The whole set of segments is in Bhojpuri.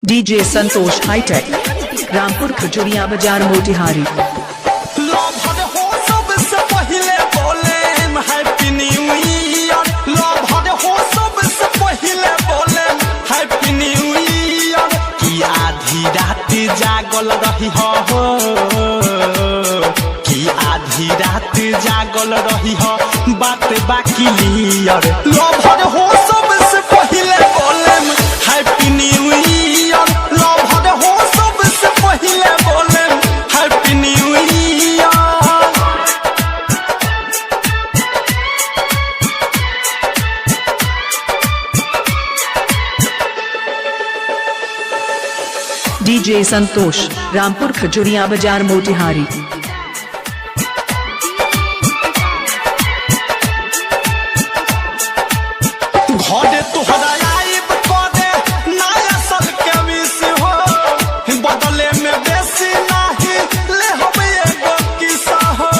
DJ Santosh hi tech Rampur Khajuria Bazar Motihari. जागल रही हो कि आधी रात जागल रही हो बात बाकी लियर लवर हो सबसे पहले बोले हैप्पी न्यू ईयर। लवर हो सबसे पहले बोले happy new year. DJ Santosh Rampur Khajuria Bazar Motihari. घरे तोहरा आइब करे नया साल के विश हो बदले में बेसी नाही ले हम एगो किस्सा हो।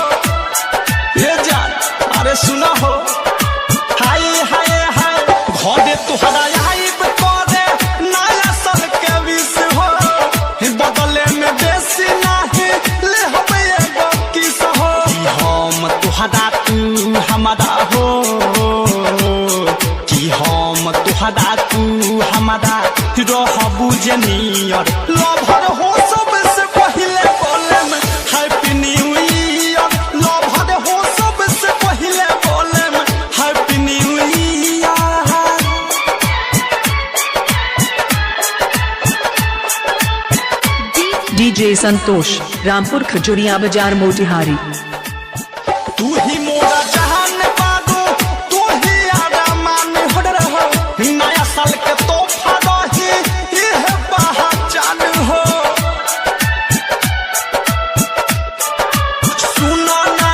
ये जान अरे सुना हो हाय हाय हाय घरे तोहरा आइब करे नया साल के विश हो बदले में बेसी नाही ले हम एगो किस्सा हो। हम तोहरा तू हमारा हो हम तुहरा तू हमारा रहबू जनियर। लवर हो सबसे पहले बोले हैप्पी न्यू ईयर। लवर हो सबसे पहले बोले happy new year. DJ Santosh Rampur Khajuria Bazar Motihari. तू ही मोरा जहान बादू तू ही आरामान हो रहा नया साल के तोहफा रही यह पहचान हो। सुनो ना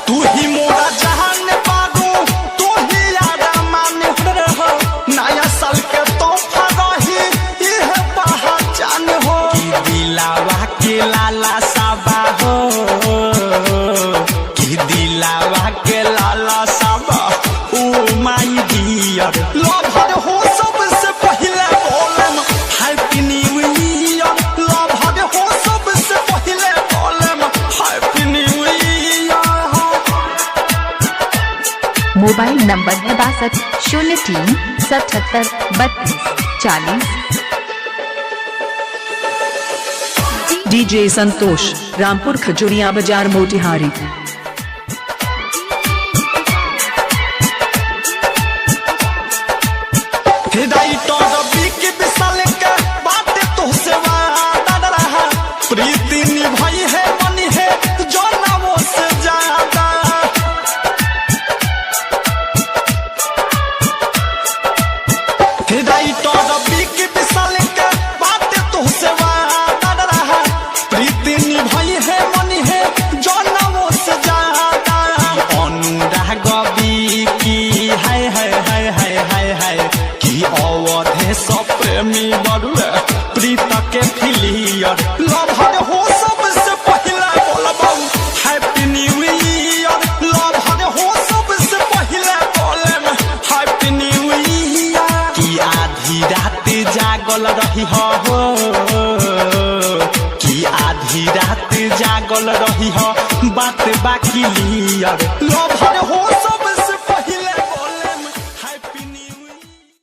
तू ही मोरा जहान बादू तू ही आरामान हो रहा नया साल के तोहफा रही यह पहचान हो। दिलावा के लाला साबा हो दिलावा के लाला साबा ओ माय डियर। लवर हो सबसे पहले बोले हैप्पी न्यू ईयर। लवर हो सबसे पहले बोले happy new year. Mobile number 6203 77 32 40। DJ Santosh Rampur Khajuria Bazar Motihari. प्रीति निभाई है बनी है जन्मों से ज्यादा। प्रीति निभाई है बनी है जन्मों से ज्यादा। अनुराग की हाय हाय हाय हाय हाय हाय की अवधे सब प्रेमी बरुए प्रीत के फिलियर। लवर हो सबसे पहले बोलबू हैप्पी न्यू ईयर। लवर हो सबसे पहले बोले हैप्पी न्यू ईयर। की आधी रात जागल रही हो कि आधी रात जागल रही हो बात बाकी लियर। लवर हो सब